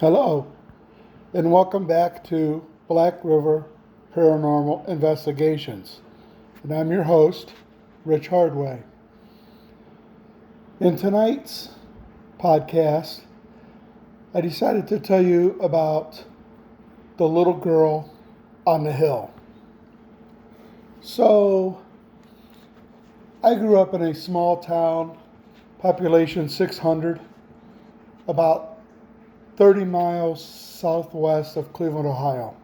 Hello, and welcome back to Black River Paranormal Investigations. And I'm your host, Rich Hardway. In tonight's podcast, I decided to tell you about the little girl on the hill. So, I grew up in a small town, population 600, about 30 miles southwest of Cleveland, Ohio.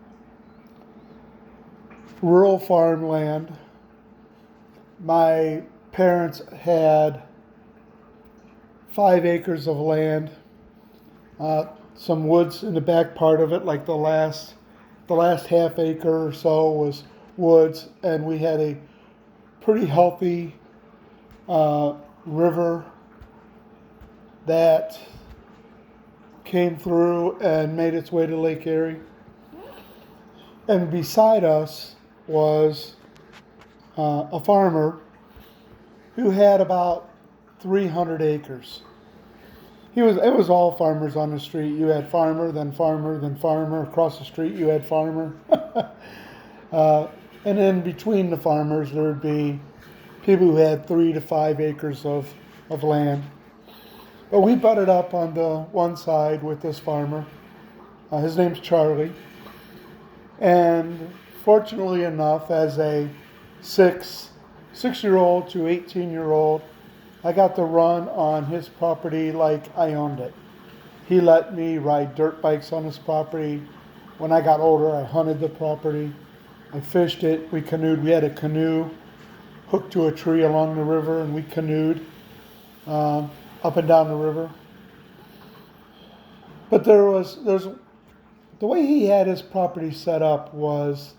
Rural farmland. My parents had 5 acres of land, some woods in the back part of it, like the last half acre or so was woods, and we had a pretty healthy river that came through and made its way to Lake Erie. And beside us was a farmer who had about 300 acres. It was all farmers on the street. You had farmer, then farmer, then farmer. Across the street you had farmer. And in between the farmers there would be people who had 3 to 5 acres of land. But we butted up on the one side with this farmer. His name's Charlie. And fortunately enough, as a 6-year-old to 18-year-old, I got to run on his property like I owned it. He let me ride dirt bikes on his property. When I got older, I hunted the property. I fished it. We canoed. We had a canoe hooked to a tree along the river, and we canoed up and down the river. But there's the way he had his property set up was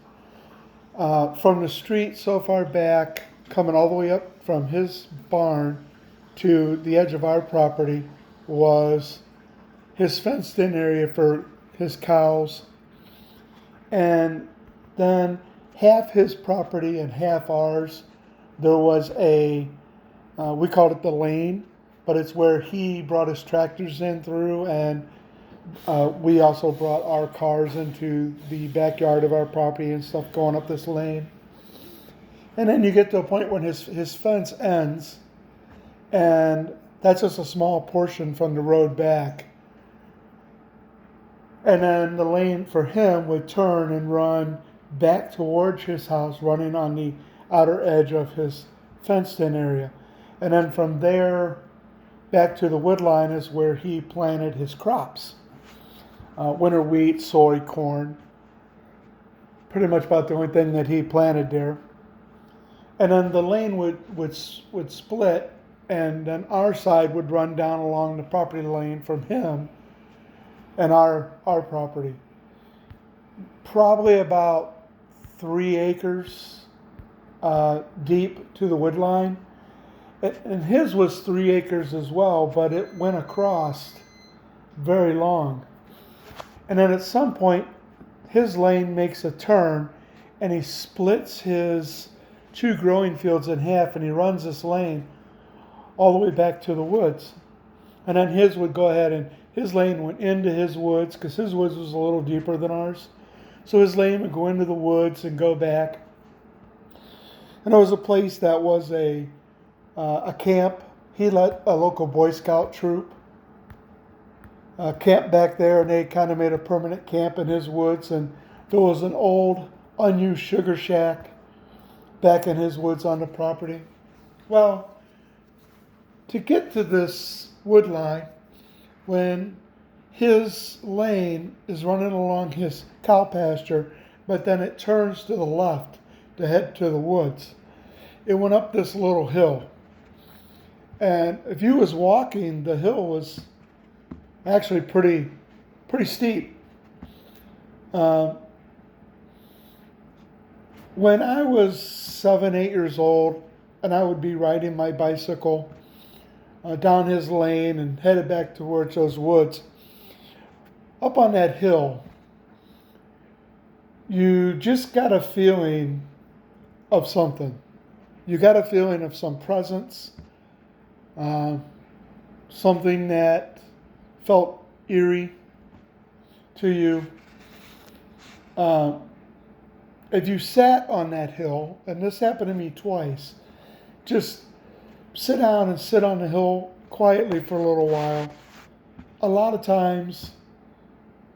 from the street so far back, coming all the way up from his barn to the edge of our property was his fenced-in area for his cows, and then half his property and half ours, there was we called it the lane, but it's where he brought his tractors in through, and we also brought our cars into the backyard of our property and stuff going up this lane. And then you get to a point when his fence ends, and that's just a small portion from the road back. And then the lane for him would turn and run back towards his house, running on the outer edge of his fenced-in area. And then from there back to the wood line is where he planted his crops. Winter wheat, soy, corn. Pretty much about the only thing that he planted there. And then the lane would split, and then our side would run down along the property lane from him and our property. Probably about 3 acres deep to the wood line. And his was 3 acres as well, but it went across very long. And then at some point, his lane makes a turn, and he splits his 2 growing fields in half, and he runs this lane all the way back to the woods. And then his would go ahead, and his lane went into his woods, because his woods was a little deeper than ours. So his lane would go into the woods and go back. And it was a place that was a camp. He let a local Boy Scout troop camp back there, and they kind of made a permanent camp in his woods. And there was an old unused sugar shack back in his woods on the property. Well, to get to this wood line, when his lane is running along his cow pasture, but then it turns to the left to head to the woods, it went up this little hill. And if you was walking, the hill was actually pretty steep. When I was 7, 8 years old, and I would be riding my bicycle down his lane and headed back towards those woods, up on that hill, you just got a feeling of something. You got a feeling of some presence, something that felt eerie. to you, if you sat on that hill, and this happened to me twice, just sit down and sit on the hill quietly for a little while. A lot of times,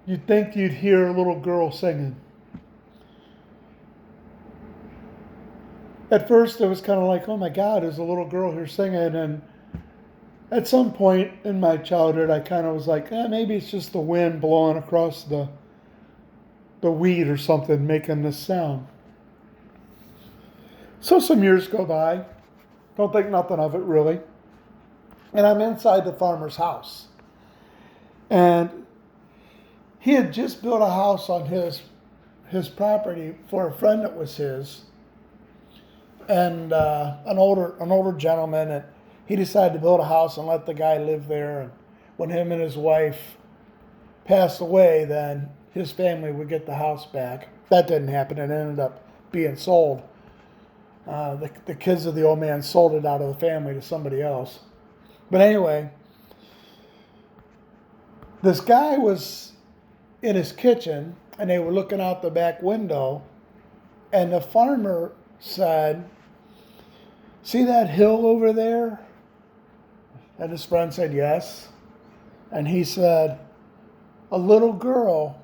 you'd think you'd hear a little girl singing. At first, it was kind of like, oh my God, there's a little girl here singing. And at some point in my childhood, I kind of was like, maybe it's just the wind blowing across the wheat or something making this sound. So some years go by. Don't think nothing of it really. And I'm inside the farmer's house. And he had just built a house on his property for a friend that was his. And an older gentleman, and he decided to build a house and let the guy live there. And when him and his wife passed away, then his family would get the house back. That didn't happen. It ended up being sold. The kids of the old man sold it out of the family to somebody else. But anyway, this guy was in his kitchen, and they were looking out the back window, and the farmer said, "See that hill over there?" And his friend said, "Yes." And he said, "A little girl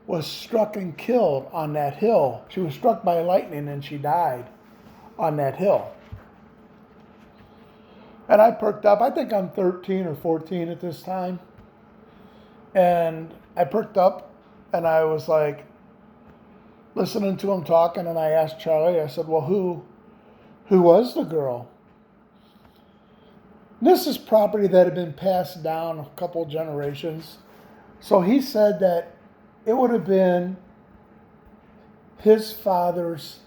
was struck and killed on that hill. She was struck by lightning and she died on that hill." And I perked up. I think I'm 13 or 14 at this time. And I perked up and I was like listening to him talking, and I asked Charlie, I said, "Well, who was the girl?" This is property that had been passed down a couple generations. So he said that it would have been his father's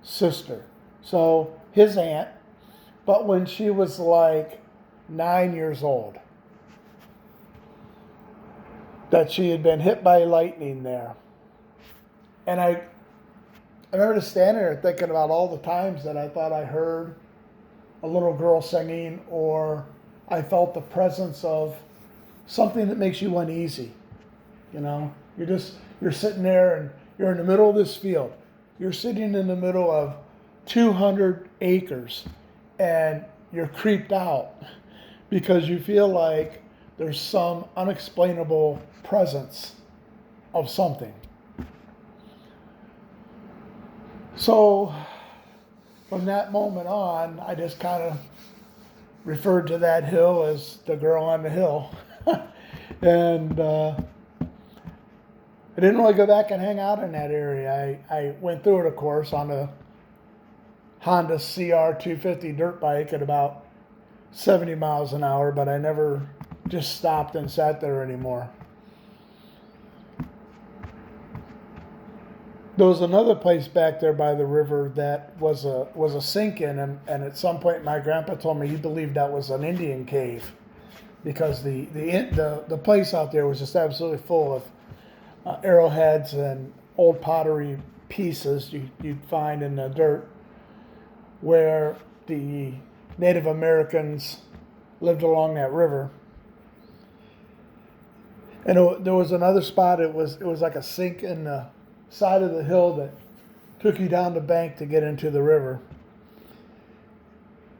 sister. So his aunt, but when she was like 9 years old, that she had been hit by lightning there. And I remember standing there thinking about all the times that I thought I heard a little girl singing, or I felt the presence of something that makes you uneasy. You know, you're sitting there and you're in the middle of this field. You're sitting in the middle of 200 acres and you're creeped out because you feel like there's some unexplainable presence of something. So from that moment on, I just kind of referred to that hill as the girl on the hill. And I didn't really go back and hang out in that area. I went through it, of course, on a Honda CR 250 dirt bike at about 70 miles an hour, but I never just stopped and sat there anymore. There was another place back there by the river that was a sink-in, and at some point my grandpa told me he believed that was an Indian cave, because the place out there was just absolutely full of arrowheads and old pottery pieces you'd find in the dirt, where the Native Americans lived along that river. And there was another spot. It was like a sink in the side of the hill that took you down the bank to get into the river.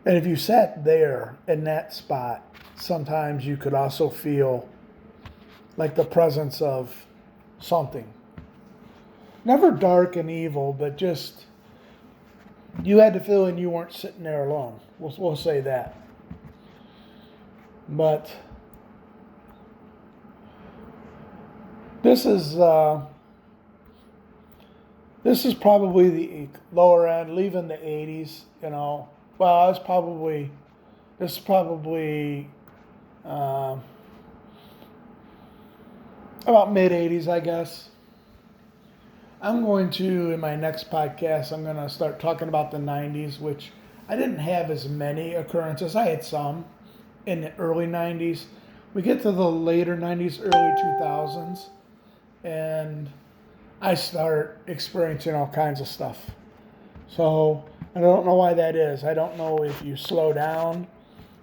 And if you sat there in that spot, sometimes you could also feel like the presence of something. Never dark and evil, but just you had the feeling you weren't sitting there alone. We'll say that. But this is probably the lower end, leaving the 80s, you know. Well, this is probably about mid 80s, I guess. I'm going to, in my next podcast, I'm going to start talking about the 90s, which I didn't have as many occurrences. I had some in the early 90s. We get to the later 90s, early 2000s, and I start experiencing all kinds of stuff. So I don't know why that is. I don't know if you slow down,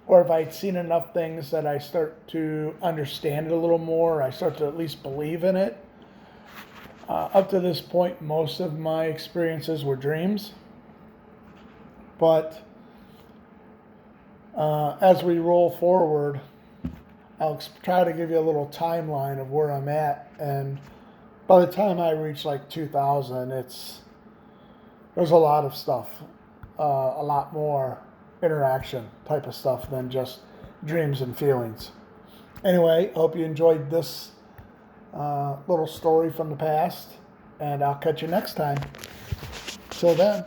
or if I'd seen enough things that I start to understand it a little more. I start to at least believe in it. Up to this point, most of my experiences were dreams. But as we roll forward, I'll try to give you a little timeline of where I'm at. And by the time I reach like 2000, there's a lot of stuff, a lot more interaction type of stuff than just dreams and feelings. Anyway, hope you enjoyed this little story from the past, and I'll catch you next time. Till then.